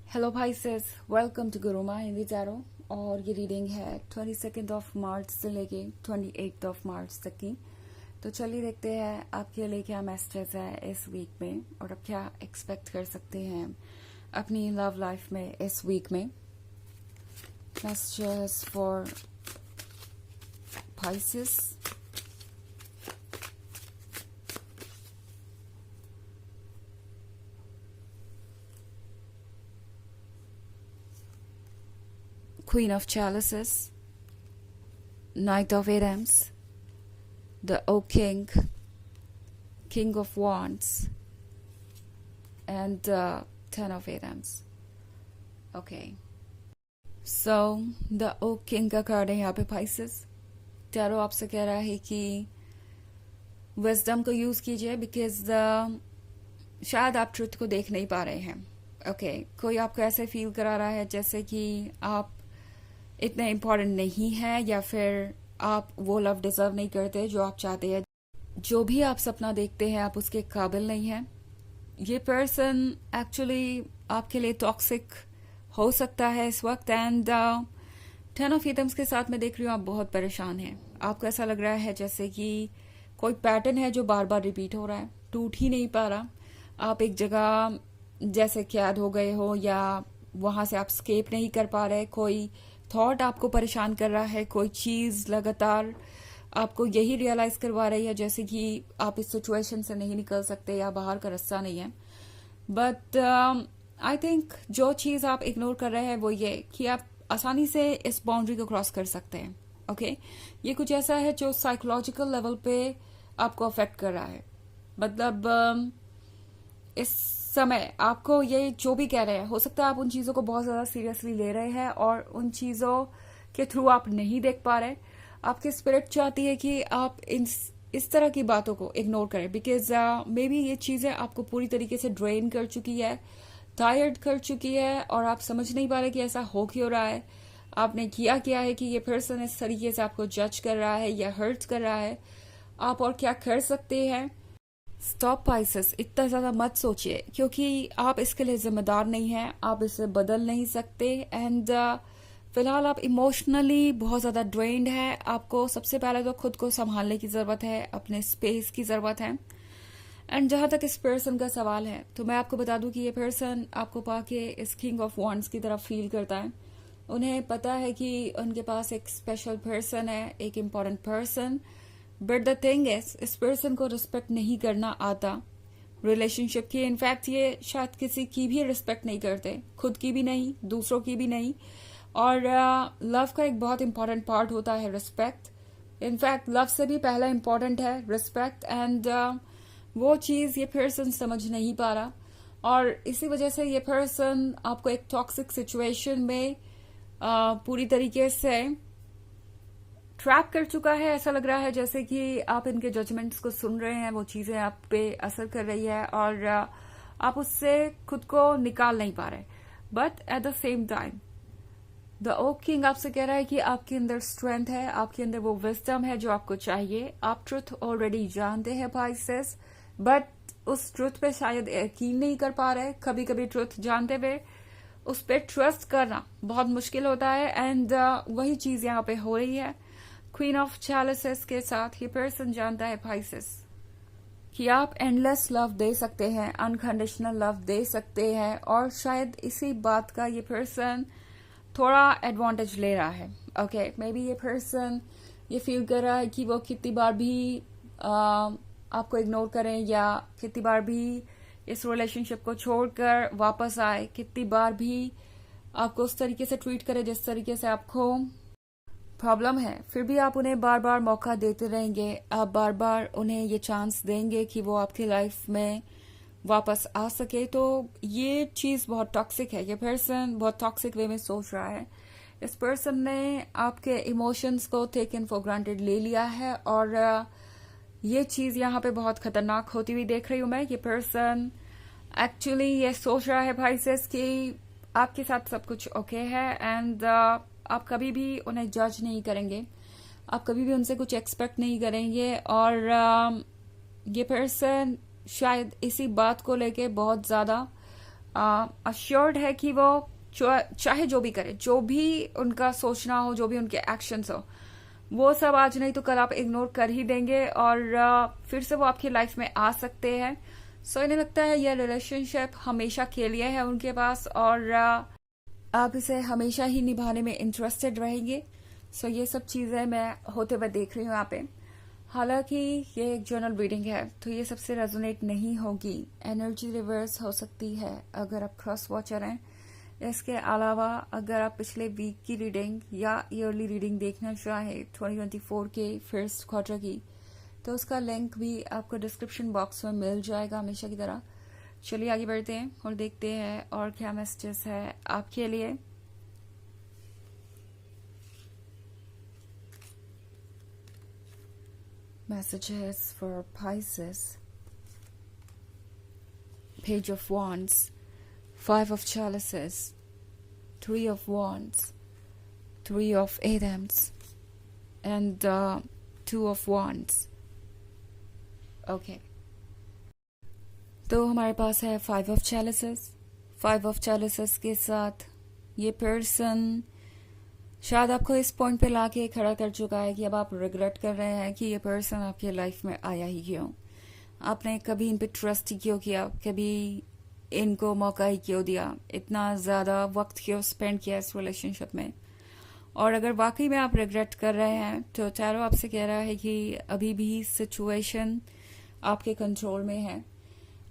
Hello भाई सिस, welcome to गुरुमा Hindi tarot. और ये रीडिंग है 22 मार्च से लेके 28 मार्च तक की। तो चलिए देखते हैं आपके लिए क्या मैसेज है इस वीक में और आप क्या एक्सपेक्ट कर सकते हैं अपनी लव लाइफ में इस वीक में। Messages for Pisces। Queen of Chalices, Knight of Wands, the Oak King, King of Wands, and Ten of Wands. Okay. So the Oak King का कार्ड है यहाँ पे Pisces। टैरो आपसे कह रहा है कि विजडम को यूज कीजिए बिकॉज शायद आप ट्रुथ को देख नहीं पा रहे हैं। ओके, कोई आपको ऐसे फील करा रहा है जैसे कि आप इतने इम्पोर्टेंट नहीं है या फिर आप वो लव डिजर्व नहीं करते जो आप चाहते हैं। जो भी आप सपना देखते हैं आप उसके काबिल नहीं हैं। ये पर्सन एक्चुअली आपके लिए टॉक्सिक हो सकता है इस वक्त। एंड टेन ऑफ एटम्स के साथ मैं देख रही हूँ आप बहुत परेशान हैं। आपको ऐसा लग रहा है जैसे कि कोई पैटर्न है जो बार बार रिपीट हो रहा है, टूट ही नहीं पा रहा। आप एक जगह जैसे कैद हो गए हो या वहां से आप स्केप नहीं कर पा रहे। कोई थॉट आपको परेशान कर रहा है, कोई चीज लगातार आपको यही रियलाइज करवा रही है जैसे कि आप इस सिचुएशन से नहीं निकल सकते या बाहर का रास्ता नहीं है। बट आई थिंक जो चीज आप इग्नोर कर रहे हैं वो ये कि आप आसानी से इस बाउंड्री को क्रॉस कर सकते हैं। ओके, ये कुछ ऐसा है जो साइकोलॉजिकल लेवल पे आपको अफेक्ट कर रहा है। मतलब इस समय आपको ये जो भी कह रहे हैं, हो सकता है आप उन चीजों को बहुत ज्यादा सीरियसली ले रहे हैं और उन चीजों के थ्रू आप नहीं देख पा रहे। आपकी स्पिरिट चाहती है कि आप इस तरह की बातों को इग्नोर करें बिकॉज मे बी ये चीजें आपको पूरी तरीके से ड्रेन कर चुकी है, टायर्ड कर चुकी है और आप समझ नहीं पा रहे कि ऐसा हो क्यों रहा है। आपने किया क्या है कि ये पर्सन इस तरीके से आपको जज कर रहा है या हर्ट कर रहा है। आप और क्या कर सकते हैं? स्टॉप पाइसेस, इतना ज्यादा मत सोचिए क्योंकि आप इसके लिए जिम्मेदार नहीं हैं, आप इसे बदल नहीं सकते। एंड फिलहाल आप इमोशनली बहुत ज्यादा ड्रेन्ड है। आपको सबसे पहले तो खुद को संभालने की जरूरत है, अपने स्पेस की जरूरत है। एंड जहां तक इस पर्सन का सवाल है तो मैं आपको बता दूं कि ये पर्सन आपको पाके इस किंग ऑफ वॉन्ड्स की तरफ फील करता है। उन्हें पता है कि उनके पास एक स्पेशल पर्सन है, एक important person. But the thing इस पर्सन को रिस्पेक्ट नहीं करना आता रिलेशनशिप की। इनफैक्ट ये शायद किसी की भी रिस्पेक्ट नहीं करते, खुद की भी नहीं, दूसरों की भी नहीं। और लव का एक बहुत इंपॉर्टेंट पार्ट होता है रिस्पेक्ट। इनफैक्ट लव से भी पहला इंपॉर्टेंट है रिस्पेक्ट। एंड वो चीज ये पर्सन समझ नहीं पा रहा और इसी वजह से ये पर्सन आपको एक टॉक्सिक सिचुएशन में पूरी तरीके से ट्रैप कर चुका है। ऐसा लग रहा है जैसे कि आप इनके जजमेंट्स को सुन रहे हैं, वो चीजें आप पे असर कर रही है और आप उससे खुद को निकाल नहीं पा रहे। But at the same time the oak king आपसे कह रहा है कि आपके अंदर स्ट्रेंथ है, आपके अंदर वो विजडम है जो आपको चाहिए। आप ट्रुथ ऑलरेडी जानते हैं Pisces, बट उस ट्रुथ पे शायद यकीन नहीं कर पा रहे। कभी कभी ट्रुथ जानते हुए उस पर ट्रस्ट करना बहुत मुश्किल होता है। एंड वही चीज यहाँ पे हो रही है। क्वीन ऑफ चैलिसेस के साथ ये पर्सन जानता है Pisces कि आप एंडलेस लव दे सकते हैं, अनकंडीशनल लव दे सकते हैं और शायद इसी बात का ये पर्सन थोड़ा एडवांटेज ले रहा है। ओके, मे बी ये पर्सन ये फील कर रहा है कि वो कितनी बार भी आपको इग्नोर करें या कितनी बार भी इस रिलेशनशिप को छोड़कर वापस आए, कितनी बार भी आपको उस तरीके से ट्रीट करे जिस तरीके से आपको प्रॉब्लम है, फिर भी आप उन्हें बार बार मौका देते रहेंगे। आप बार बार उन्हें ये चांस देंगे कि वो आपकी लाइफ में वापस आ सके। तो ये चीज बहुत टॉक्सिक है। ये पर्सन बहुत टॉक्सिक वे में सोच रहा है। इस पर्सन ने आपके इमोशंस को टेकन फॉर ग्रांटेड ले लिया है और ये चीज यहाँ पे बहुत खतरनाक होती हुई देख रही हूं मैं। ये पर्सन एक्चुअली ये सोच रहा है Pisces कि आपके साथ सब कुछ ओके है एंड आप कभी भी उन्हें जज नहीं करेंगे, आप कभी भी उनसे कुछ एक्सपेक्ट नहीं करेंगे। और ये पर्सन शायद इसी बात को लेके बहुत ज्यादा अश्योर्ड है कि वो चाहे जो भी करे, जो भी उनका सोचना हो, जो भी उनके एक्शंस हो, वो सब आज नहीं तो कल आप इग्नोर कर ही देंगे और फिर से वो आपकी लाइफ में आ सकते हैं। सो इन्हें लगता है यह रिलेशनशिप हमेशा के लिए है उनके पास और आप इसे हमेशा ही निभाने में इंटरेस्टेड रहेंगे। सो ये सब चीजें मैं होते हुए देख रही हूँ यहाँ पे। हालांकि ये एक जर्नल रीडिंग है तो ये सबसे रेजोनेट नहीं होगी, एनर्जी रिवर्स हो सकती है अगर आप क्रॉस वॉचर हैं। इसके अलावा अगर आप पिछले वीक की रीडिंग या ईयरली रीडिंग देखना चाहें 2024 के फर्स्ट क्वार्टर की, तो उसका लिंक भी आपको डिस्क्रिप्शन बॉक्स में मिल जाएगा हमेशा की तरह। चलिए आगे बढ़ते हैं और देखते हैं और क्या मैसेजेस है आपके लिए। Messages for Pisces. Page of Wands, Five of Chalices, Three of Wands, Three of Adams, and Two of Wands. Okay. तो हमारे पास है फाइव ऑफ चैलिसेस। फाइव ऑफ चैलिसेस के साथ ये पर्सन शायद आपको इस पॉइंट पे लाके खड़ा कर चुका है कि अब आप रिग्रेट कर रहे हैं कि ये पर्सन आपके लाइफ में आया ही क्यों, आपने कभी इन पे ट्रस्ट ही क्यों किया, कभी इनको मौका ही क्यों दिया, इतना ज्यादा वक्त क्यों स्पेंड किया इस रिलेशनशिप में। और अगर वाकई में आप रिग्रेट कर रहे हैं तो टैरो आपसे कह रहा है कि अभी भी सिचुएशन आपके कंट्रोल में है,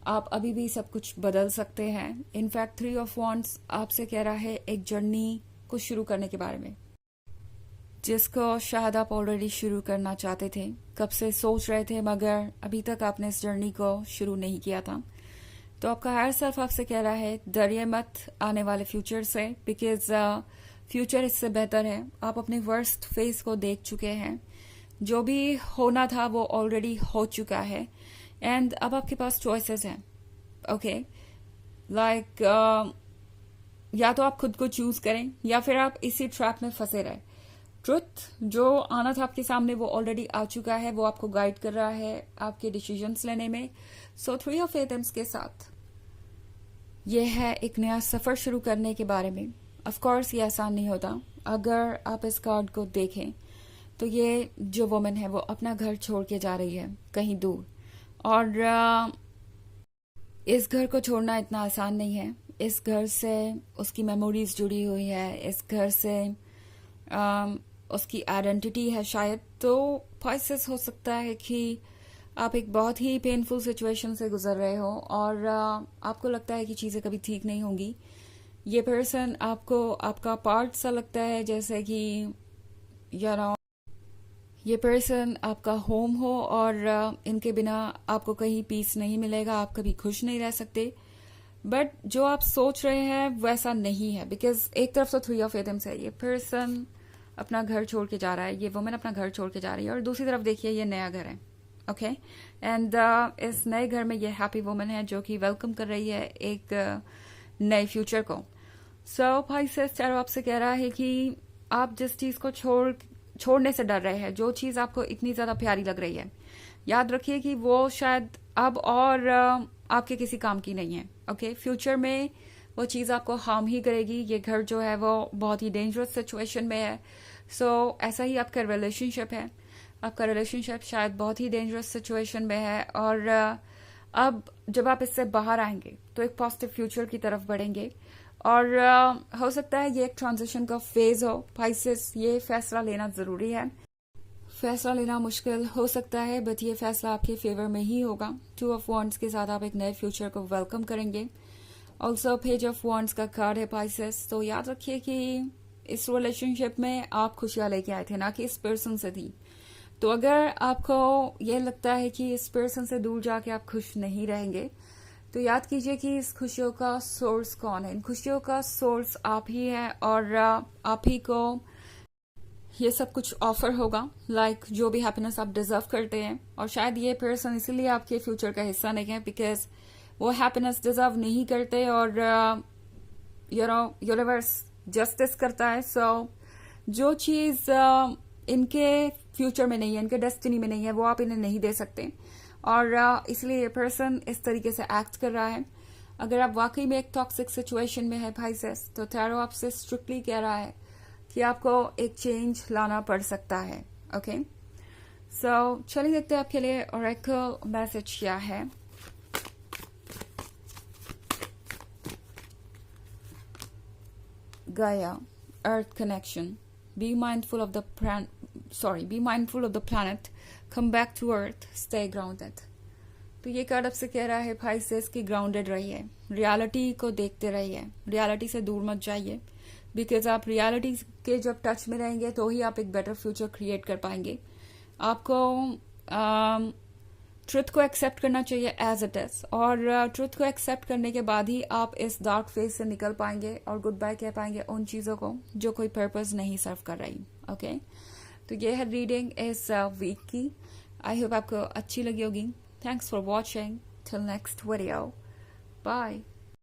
आप अभी भी सब कुछ बदल सकते हैं। इनफैक्ट थ्री ऑफ वॉन्ड्स आपसे कह रहा है एक जर्नी को शुरू करने के बारे में, जिसको शायद आप ऑलरेडी शुरू करना चाहते थे, कब से सोच रहे थे मगर अभी तक आपने इस जर्नी को शुरू नहीं किया था। तो आपका हायर सेल्फ आपसे कह रहा है डरिए मत आने वाले फ्यूचर से, बिकॉज फ्यूचर इससे बेहतर है। आप अपने वर्स्ट फेज को देख चुके हैं, जो भी होना था वो ऑलरेडी हो चुका है एंड अब आपके पास चॉइसेस हैं। ओके, लाइक या तो आप खुद को चूज करें या फिर आप इसी ट्रैप में फंसे रहे। ट्रुथ जो आना था आपके सामने वो ऑलरेडी आ चुका है, वो आपको गाइड कर रहा है आपके डिसीजंस लेने में। सो थ्री ऑफ एटम्स के साथ ये है एक नया सफर शुरू करने के बारे में। ऑफ कोर्स ये आसान नहीं होता। अगर आप इस कार्ड को देखें तो ये जो वुमन है वो अपना घर छोड़ के जा रही है कहीं दूर, और इस घर को छोड़ना इतना आसान नहीं है। इस घर से उसकी मेमोरीज जुड़ी हुई है, इस घर से उसकी आइडेंटिटी है शायद। तो पाइसेस हो सकता है कि आप एक बहुत ही पेनफुल सिचुएशन से गुजर रहे हो और आपको लगता है कि चीजें कभी ठीक नहीं होंगी। ये पर्सन आपको आपका पार्ट सा लगता है, जैसे कि ये पर्सन आपका होम हो और इनके बिना आपको कहीं पीस नहीं मिलेगा, आप कभी खुश नहीं रह सकते। बट जो आप सोच रहे हैं वैसा नहीं है, बिकॉज एक तरफ तो थ्री ऑफ एटम्स है, ये पर्सन अपना घर छोड़ के जा रहा है, ये वुमेन अपना घर छोड़ के जा रही है, और दूसरी तरफ देखिए ये नया घर है। ओके, एंड इस नए घर में ये हैप्पी वुमन है जो कि वेलकम कर रही है एक नए फ्यूचर को। सो पाइसेस टैरो आपसे कह रहा है कि आप जिस चीज को छोड़ने से डर रहे हैं, जो चीज आपको इतनी ज्यादा प्यारी लग रही है, याद रखिए कि वो शायद अब और आपके किसी काम की नहीं है। ओके, फ्यूचर में वो चीज आपको हार्म ही करेगी। ये घर जो है वो बहुत ही डेंजरस सिचुएशन में है। सो ऐसा ही आपका रिलेशनशिप है, आपका रिलेशनशिप शायद बहुत ही डेंजरस सिचुएशन में है, और अब जब आप इससे बाहर आएंगे तो एक पॉजिटिव फ्यूचर की तरफ बढ़ेंगे। और हो सकता है ये एक ट्रांजिशन का फेज हो। पाइसेस, ये फैसला लेना जरूरी है। फैसला लेना मुश्किल हो सकता है बट ये फैसला आपके फेवर में ही होगा। टू ऑफ वॉन्ड्स के साथ आप एक नए फ्यूचर को वेलकम करेंगे। ऑल्सो पेज ऑफ वॉन्ड्स का कार्ड है पाइसेस। तो याद रखिए कि इस रिलेशनशिप में आप खुशियां लेके आए थे, ना कि इस पर्सन से थी। तो अगर आपको ये लगता है कि इस पर्सन से दूर जाके आप खुश नहीं रहेंगे, तो याद कीजिए कि इस खुशियों का सोर्स कौन है। इन खुशियों का सोर्स आप ही है और आप ही को ये सब कुछ ऑफर होगा, लाइक जो भी हैप्पीनेस आप डिजर्व करते हैं। और शायद ये पर्सन इसीलिए आपके फ्यूचर का हिस्सा नहीं है, बिकॉज वो हैप्पीनेस डिजर्व नहीं करते और यूनिवर्स जस्टिस करता है। सो जो चीज इनके फ्यूचर में नहीं है, इनके डेस्टिनी में नहीं है, वो आप इन्हें नहीं दे सकते, और इसलिए ये पर्सन इस तरीके से एक्ट कर रहा है। अगर आप वाकई में एक टॉक्सिक सिचुएशन में है पाइसेस, तो टैरो आपसे स्ट्रिक्टली कह रहा है कि आपको एक चेंज लाना पड़ सकता है। ओके, सो चलिए देखते हैं आपके लिए ओरेकल मैसेज क्या है। Gaia, Earth connection. Be mindful of the planet. Come back to Earth. Stay grounded. तो ये कार्ड आपसे कह रहा है पाइसेस की ग्राउंडेड रहिए, रियलिटी को देखते रहिए, रियलिटी से दूर मत जाइए, बिकॉज आप रियलिटी के जब टच में रहेंगे तो ही आप एक बेटर फ्यूचर क्रिएट कर पाएंगे। आपको ट्रुथ को एक्सेप्ट करना चाहिए एज इट इज, और ट्रुथ को एक्सेप्ट करने के बाद ही आप इस डार्क फेज से निकल पाएंगे और गुड बाय कह पाएंगे उन चीजों को जो कोई पर्पस नहीं सर्व कर रही। ओके, तो ये है रीडिंग इस वीक की। आई होप आपको अच्छी लगी होगी। Thanks for watching. Till next video, bye.